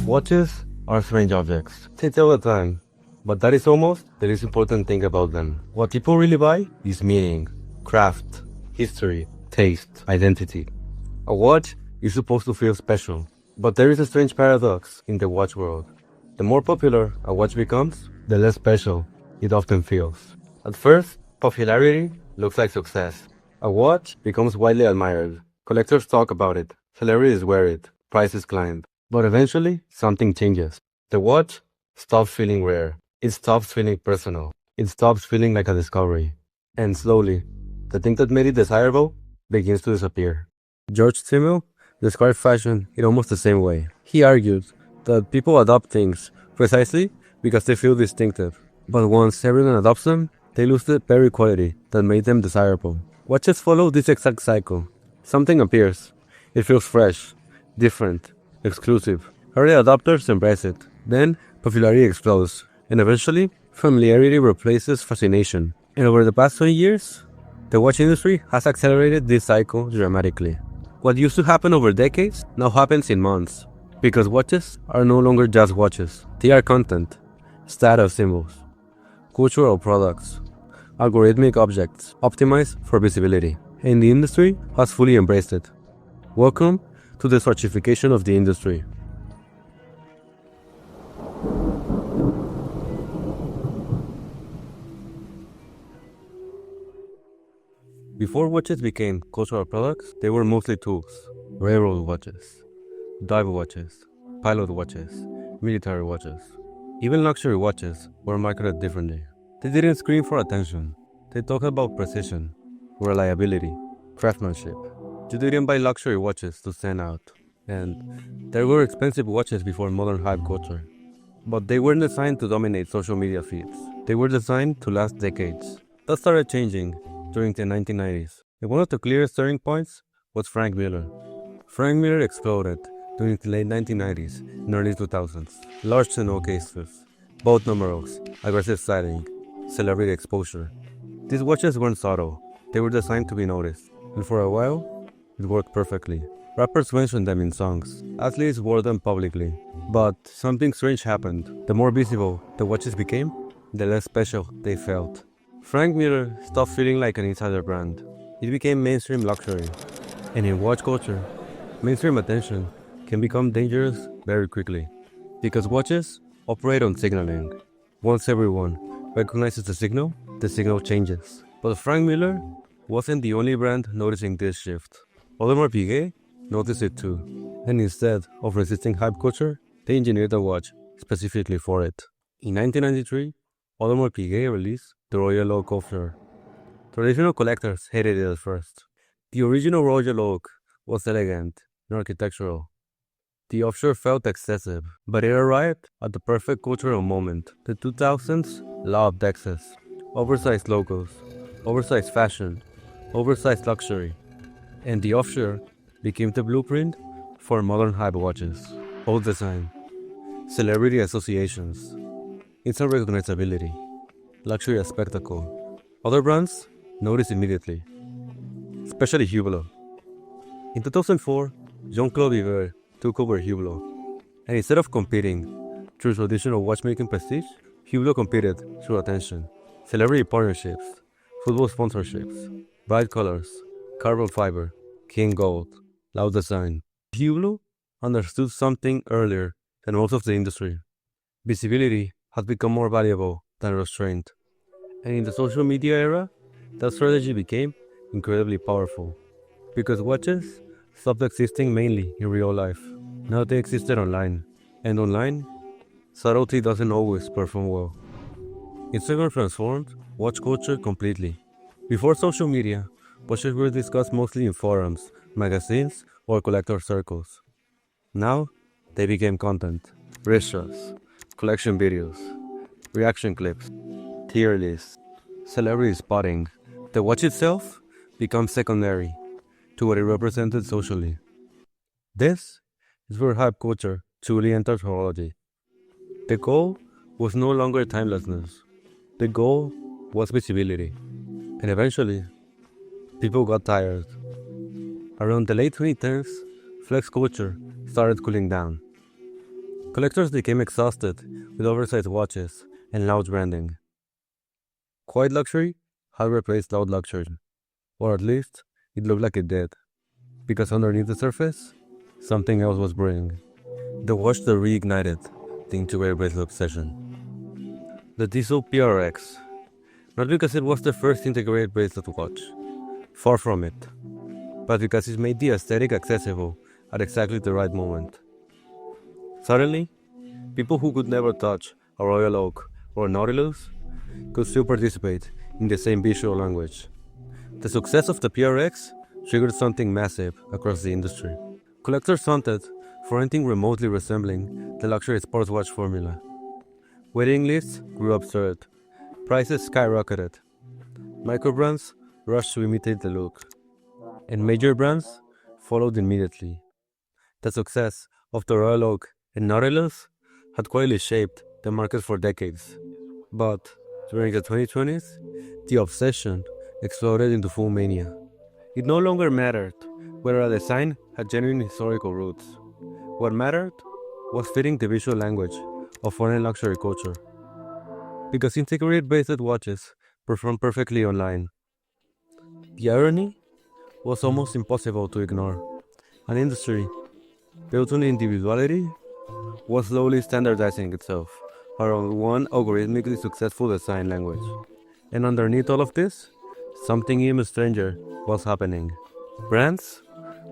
Watches are strange objects. They tell the time, but that is almost the least important thing about them. What people really buy is meaning, craft, history, taste, identity. A watch is supposed to feel special, but there is a strange paradox in the watch world. The more popular a watch becomes, the less special it often feels. At first, popularity looks like success. A watch becomes widely admired. Collectors talk about it, celebrities wear it, prices climb. But eventually, something changes. The watch stops feeling rare. It stops feeling personal. It stops feeling like a discovery. And slowly, the thing that made it desirable begins to disappear. George Simmel described fashion in almost the same way. He argued that people adopt things precisely because they feel distinctive. But once everyone adopts them, they lose the very quality that made them desirable. Watches follow this exact cycle. Something appears. It feels fresh, different, exclusive. Early adopters embrace it. Then, popularity explodes. And eventually, familiarity replaces fascination. And over the past 20 years, the watch industry has accelerated this cycle dramatically. What used to happen over decades now happens in months. Because watches are no longer just watches. They are content, status symbols, cultural products, algorithmic objects optimized for visibility. And the industry has fully embraced it. Welcome to the SWATCH-IFICATION of the industry. Before watches became cultural products, they were mostly tools. Railroad watches, dive watches, pilot watches, military watches. Even luxury watches were marketed differently. They didn't scream for attention. They talked about precision, reliability, craftsmanship. You didn't buy luxury watches to stand out. And there were expensive watches before modern hype culture. But they weren't designed to dominate social media feeds. They were designed to last decades. That started changing during the 1990s. And one of the clearest turning points was Frank Miller. Frank Miller exploded during the late 1990s and early 2000s. Large tonneau cases, bold numerals, aggressive styling, celebrity exposure. These watches weren't subtle. They were designed to be noticed. And for a while, it worked perfectly. Rappers mentioned them in songs. Athletes wore them publicly. But something strange happened. The more visible the watches became, the less special they felt. Frank Miller stopped feeling like an insider brand. It became mainstream luxury. And in watch culture, mainstream attention can become dangerous very quickly. Because watches operate on signaling. Once everyone recognizes the signal changes. But Frank Miller wasn't the only brand noticing this shift. Audemars Piguet noticed it too. And instead of resisting hype culture, they engineered a watch specifically for it. In 1993, Audemars Piguet released the Royal Oak offshore. Traditional collectors hated it at first. The original Royal Oak was elegant and architectural. The offshore felt excessive, but it arrived at the perfect cultural moment. The 2000s loved excess. Oversized logos, oversized fashion, oversized luxury. And the offshore became the blueprint for modern hype watches. Old design, celebrity associations, instant recognizability, luxury as spectacle. Other brands noticed immediately, especially Hublot. In 2004, Jean-Claude Viver took over Hublot, and instead of competing through traditional watchmaking prestige, Hublot competed through attention, celebrity partnerships, football sponsorships, bright colors, carbon fiber, king gold, loud design. Hublot understood something earlier than most of the industry. Visibility had become more valuable than restraint. And in the social media era, that strategy became incredibly powerful. Because watches stopped existing mainly in real life. Now they existed online. And online, subtlety doesn't always perform well. Instagram transformed watch culture completely. Before social media, watches were discussed mostly in forums, magazines, or collector circles. Now, they became content, wrist-shots, collection videos, reaction clips, tier lists, celebrity spotting. The watch itself becomes secondary to what it represented socially. This is where hype culture truly enters horology. The goal was no longer timelessness. The goal was visibility. And eventually, people got tired. Around the late 2010s, flex culture started cooling down. Collectors became exhausted with oversized watches and loud branding. Quiet luxury had replaced loud luxury, or at least it looked like it did, because underneath the surface, something else was brewing. The watch that reignited the integrated bracelet obsession. The Diesel PRX. Not because it was the first integrated bracelet watch, far from it, but because it made the aesthetic accessible at exactly the right moment. Suddenly, people who could never touch a Royal Oak or a Nautilus could still participate in the same visual language. The success of the PRX triggered something massive across the industry. Collectors hunted for anything remotely resembling the luxury sports watch formula. Waiting lists grew absurd. Prices skyrocketed. Microbrands rushed to imitate the look, and major brands followed immediately. The success of the Royal Oak and Nautilus had quietly shaped the market for decades. But during the 2020s, the obsession exploded into full mania. It no longer mattered whether a design had genuine historical roots. What mattered was fitting the visual language of foreign luxury culture. Because integrated bracelet watches perform perfectly online. The irony was almost impossible to ignore. An industry built on individuality was slowly standardizing itself around one algorithmically successful design language. And underneath all of this, something even stranger was happening. Brands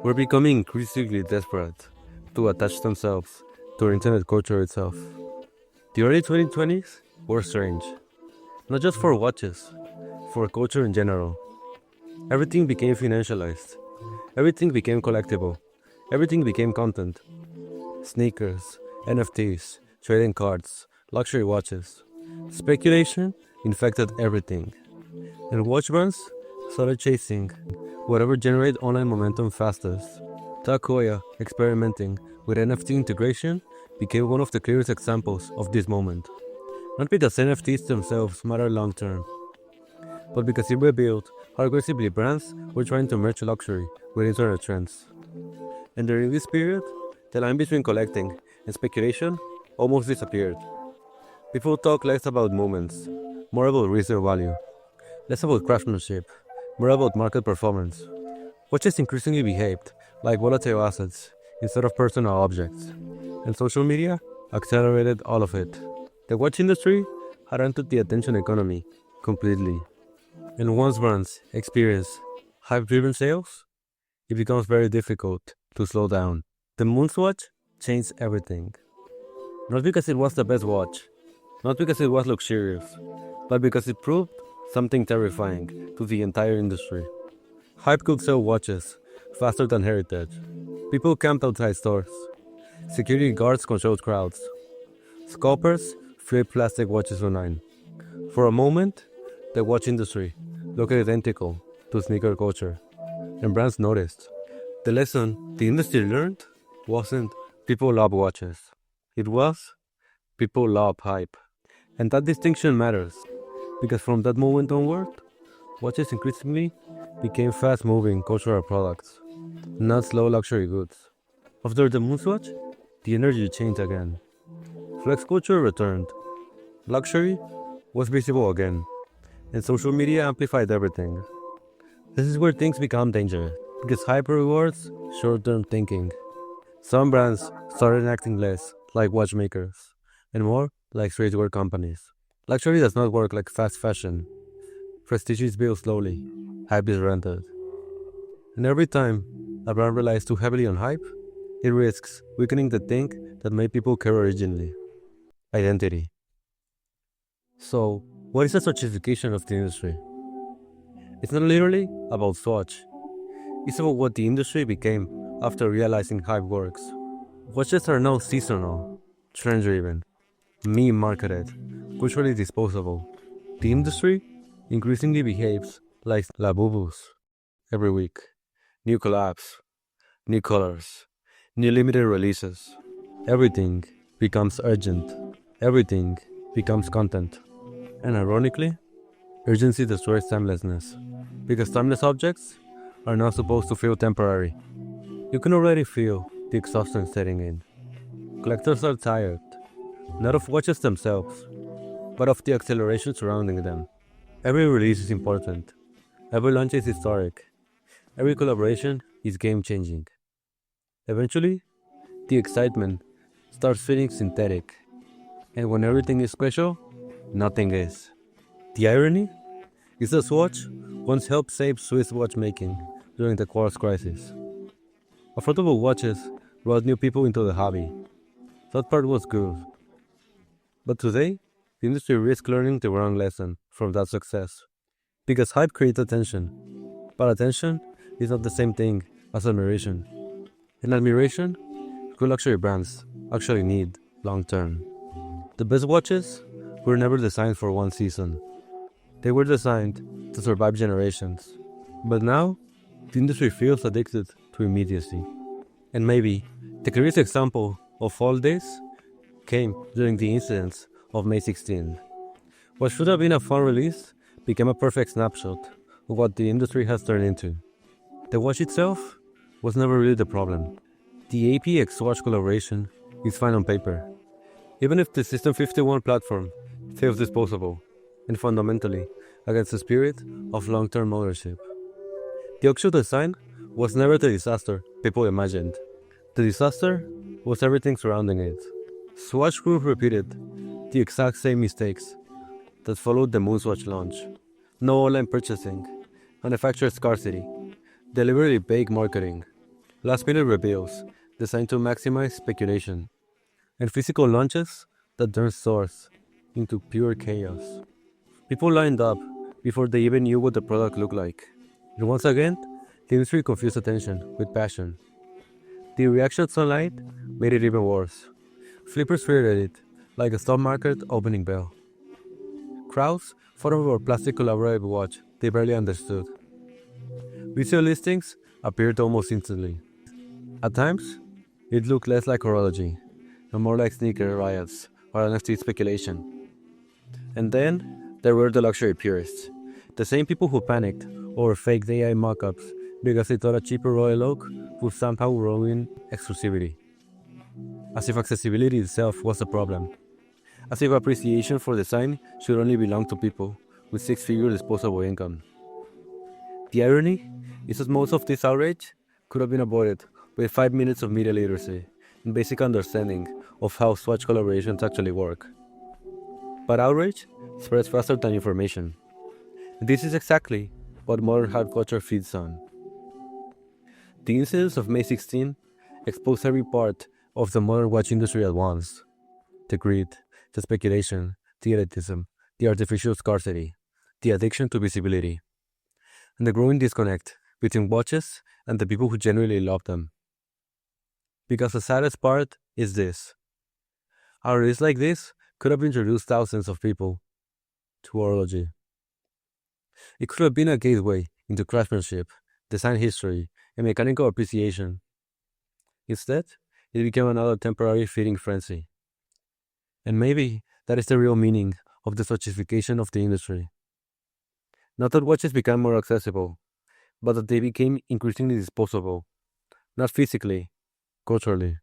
were becoming increasingly desperate to attach themselves to internet culture itself. The early 2020s were strange, not just for watches, for culture in general. Everything became financialized, everything became collectible, everything became content. Sneakers, NFTs, trading cards, luxury watches. Speculation infected everything, and watch brands started chasing whatever generated online momentum fastest. Tag Heuer experimenting with NFT integration became one of the clearest examples of this moment. Not because NFTs themselves matter long term, but because it revealed how aggressively brands were trying to merge luxury with internet trends. And during this period, the line between collecting and speculation almost disappeared. People talk less about moments, more about resale value, less about craftsmanship, more about market performance. Watches increasingly behaved like volatile assets instead of personal objects, and social media accelerated all of it. The watch industry had entered the attention economy completely, and once brands experience hype-driven sales, it becomes very difficult to slow down. The MoonSwatch changed everything. Not because it was the best watch, not because it was luxurious, but because it proved something terrifying to the entire industry. Hype could sell watches faster than heritage. People camped outside stores. Security guards controlled crowds. Scalpers flipped plastic watches online. For a moment, the watch industry looked identical to sneaker culture, and brands noticed. The lesson the industry learned wasn't people love watches. It was people love hype. And that distinction matters, because from that moment onward, watches increasingly became fast-moving cultural products, not slow luxury goods. After the MoonSwatch, the energy changed again. Flex culture returned. Luxury was visible again, and social media amplified everything. This is where things become dangerous, because hype rewards short-term thinking. Some brands started acting less like watchmakers, and more like streetwear companies. Luxury does not work like fast fashion. Prestige is built slowly, hype is rented. And every time a brand relies too heavily on hype, it risks weakening the thing that made people care originally: identity. So, what is the Swatchification of the industry? It's not literally about Swatch. It's about what the industry became after realizing hype works. Watches are now seasonal, trend-driven, meme-marketed, culturally disposable. The industry increasingly behaves like Labubus every week. New collabs, new colors, new limited releases. Everything becomes urgent. Everything becomes content. And ironically, urgency destroys timelessness, because timeless objects are not supposed to feel temporary. You can already feel the exhaustion setting in. Collectors are tired, not of watches themselves, but of the acceleration surrounding them. Every release is important, every launch is historic, every collaboration is game-changing. Eventually, the excitement starts feeling synthetic, and when everything is special, nothing is. The irony is that Swatch once helped save Swiss watchmaking during the quartz crisis. Affordable watches brought new people into the hobby. That part was good. But today, the industry risks learning the wrong lesson from that success. Because hype creates attention, but attention is not the same thing as admiration. And admiration, good luxury brands actually need long term. The best watches were never designed for one season. They were designed to survive generations. But now, the industry feels addicted to immediacy. And maybe the clearest example of all this came during the incidents of May 16. What should have been a fun release became a perfect snapshot of what the industry has turned into. The watch itself was never really the problem. The APX-Swatch collaboration is fine on paper, even if the System 51 platform feels disposable and fundamentally against the spirit of long-term ownership. The actual design was never the disaster people imagined. The disaster was everything surrounding it. Swatch Group repeated the exact same mistakes that followed the MoonSwatch launch. No online purchasing, manufacturer scarcity, deliberately vague marketing, last-minute reveals designed to maximize speculation, and physical launches that turned stores into pure chaos. People lined up before they even knew what the product looked like. And once again, the industry confused attention with passion. The reactions online made it even worse. Flippers treated it like a stock market opening bell. Crowds fought over a plastic collaborative watch they barely understood. Resale listings appeared almost instantly. At times, it looked less like horology and more like sneaker riots or NFT speculation. And then there were the luxury purists, the same people who panicked over fake AI mock-ups because they thought a cheaper Royal Oak would somehow ruin exclusivity. As if accessibility itself was a problem. As if appreciation for design should only belong to people with six-figure disposable income. The irony is that most of this outrage could have been avoided with 5 minutes of media literacy and basic understanding of how Swatch collaborations actually work. But outrage spreads faster than information. And this is exactly what modern hype culture feeds on. The incidents of May 16 exposed every part of the modern watch industry at once. The greed, the speculation, the elitism, the artificial scarcity, the addiction to visibility, and the growing disconnect between watches and the people who genuinely love them. Because the saddest part is this. A release like this could have introduced thousands of people to horology. It could have been a gateway into craftsmanship, design history, and mechanical appreciation. Instead, it became another temporary feeding frenzy. And maybe that is the real meaning of the Swatchification of the industry. Not that watches became more accessible, but that they became increasingly disposable, not physically, culturally.